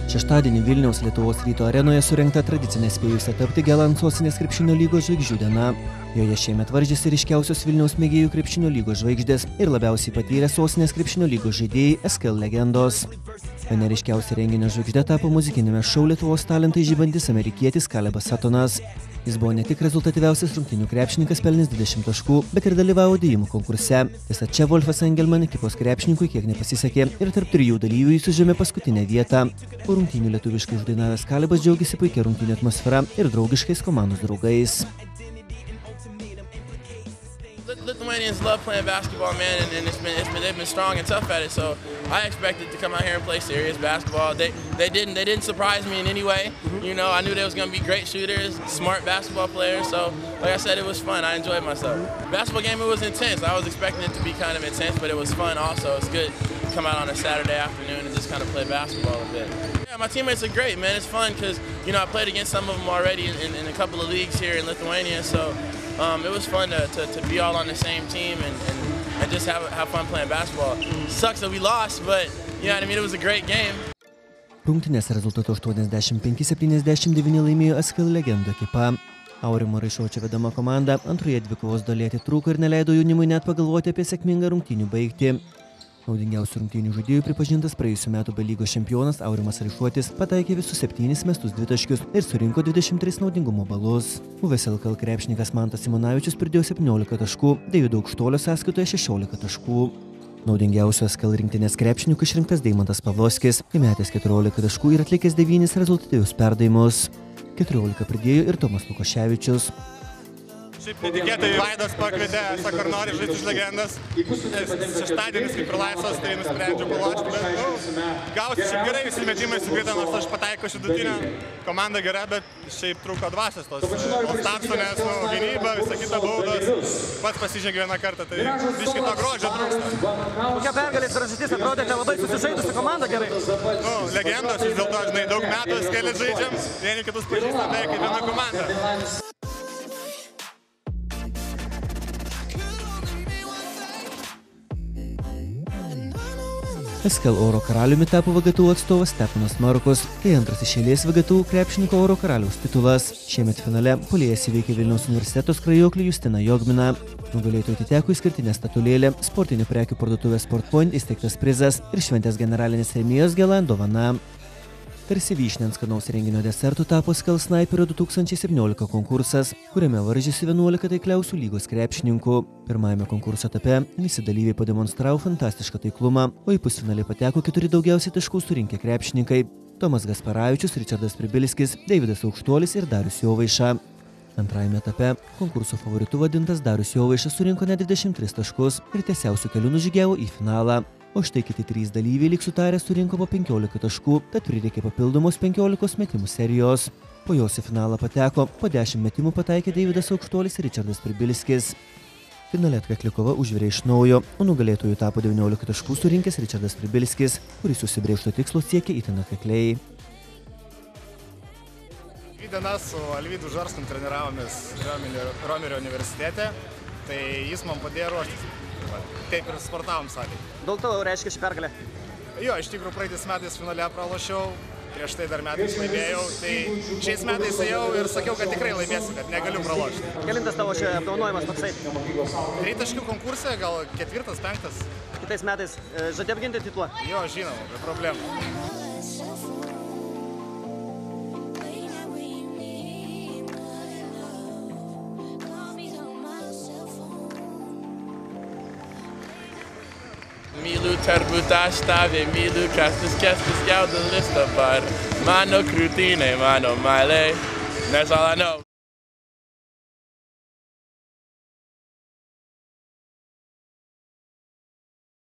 Šeštadienį Vilniaus Lietuvos Ryto arenoje surengta tradicinė spėjusia tapti Gelant sostinės krepšinio lygos žvaigždžių diena. Joje šiemet varžėsi ryškiausios Vilniaus mėgėjų krepšinio lygos žvaigždės ir labiausiai patyrę sostinės krepšinio lygos žaidėjai SKL legendos. Viena ryškiausia renginio žvaigždė tapo muzikinėme šou Lietuvos talentai žibantis amerikietis Kalebas Satonas. Jis buvo ne tik rezultatyviausias rungtynių krepšininkas pelnęs 20 taškų, bet ir dalyvavo dėjimų konkurse. Tiesa, čia Wolfas Engelman ekipos krepšininkui kiek nepasisekė ir tarp 3 dalyvių jis užėmė paskutinę vietą. Po rungtynių lietuviškai uždainavęs Kalebas džiaugėsi puikia rungtynių atmosfera ir draugiškais komandos draugais. Lithuanians love playing basketball, man, and they've been strong and tough at it. So I expected to come out here and play serious basketball. They didn't surprise me in any way. You know, I knew they was going to be great shooters, smart basketball players. So, like I said, it was fun. I enjoyed myself. Basketball game, it was intense. I was expecting it to be kind of intense, but it was fun also. It's good to come out on a Saturday afternoon and just kind of play basketball a bit. Yeah, my teammates are great, man. It's fun because, you know, I played against some of them already in a couple of leagues here in Lithuania. So it was fun to be all on the same team and just have fun playing basketball. Sucks that we lost, but you know what I mean, it was a great game. Rungtynės rezultatu 85-79 laimėjo SKL legendų ekipa. Aurimo Raišuočio vedama komanda antroje dvikovos dalyje trūko ir neleido jaunimui net pagalvoti apie sėkmingą rungtynių baigtį. Naudingiausių rungtynių žaidėjų pripažintas praėjusių metų B lygos čempionas Aurimas Raišuotis pataikė visus 7 mestus dvitaškius ir surinko 23 naudingumo balus. Buvęs LKL krepšininkas Mantas Simonavičius pridėjo 17 taškų, Deivido Aukštolio sąskaitoje 16 taškų. Naudingiausiu SKL rinktinės krepšininku išrinktas Deimantas Pavlovskis, įmetęs 14 taškų ir atlikęs 9 rezultatyvius perdavimus. 14 pridėjo ir Tomas Lukoševičius. Šiaip netikėtai Vaidas pakvietė, sako, ar nori žaisti už legendas. Šeštadienis kaip ir laisvas, tai nusprendžiau palošti, bet gausi šiaip gerai, visi metimai sukrito, nors aš pataikau šidutinę. Komanda gera, bet šiaip trūko dvasios tos. Olstarpsonės, gynyba, visa kita baudos. Pats pasižengiu vieną kartą, tai biškai to grožio trūksta. Kokia pergalės priežastis, atrodėte labai susižaidusi komanda gerai? Legendos, vis dėlto, žinai, daug metų SKL žaidžiam, vieni kitus pažįstam beveik kaip viena komanda. SKL oro karaliumi tapo VGTU atstovas Stepanas Markus, tai antras iš eilės VGTU krepšininko oro karaliaus titulas. Šiemet finale puolėjas įveikė Vilniaus universiteto skrajoklį Justiną Jogminą. Nugalėtojui atiteko išskirtinė statulėlė, sportinių prekių parduotuvės SportPoint įsteigtas prizas ir šventės generalinės rėmėjos Gelant dovana. Tarsi vyšnė ant skanaus renginio desertų tapo SKL Snaiperio 2017 konkursas, kuriame varžėsi 11 taikliausių lygos krepšininkų. Pirmajame konkurso etape visi dalyviai pademonstravo fantastišką taiklumą, o į pusfinalį pateko 4 daugiausiai taškų surinkę krepšininkai – Tomas Gasparavičius, Ričardas Pribilskis, Deividas Aukštuolis ir Darius Jovaiša. Antrajame etape konkurso favoritu vadintas Darius Jovaiša surinko net 23 taškus ir tiesiausiu keliu nužygiavo į finalą. O štai kiti 3 dalyviai lyg sutarę surinko po 15 taškų, tad prireikė papildomos 15 metimų serijos. Po jos į finalą pateko, po 10 metimų pataikė Deividas Aukštuolis ir Ričardas Pribilskis. Finale atkakli kova užvirė iš naujo, o nugalėtojų tapo 19 taškų surinkęs Ričardas Pribilskis, kuris užsibrėžto tikslo siekė itin atkakliai. 2 dienas su Alvydu Žarskum treniravomės Romerio universitete, tai jis man padėjo ruoštis. Taip ir sportavom salėje. Daug tau reiškia šį pergalę? Jo, iš tikrųjų praeitais metais finale pralošiau, prieš tai dar metais laimėjau, tai šiais metais ėjau ir sakiau, kad tikrai laimėsiu, kad negaliu pralošti. Kelintas tavo čia apdovanojimas toksai? 3 taškių konkurse, gal 4, 5. Kitais metais žadė apginti titulą? Jo, žinoma, be problemų. Myliu turbūt tave, myliu kastis jaudulys dabar. Mano krūtinė, mano meilė, that's all I know.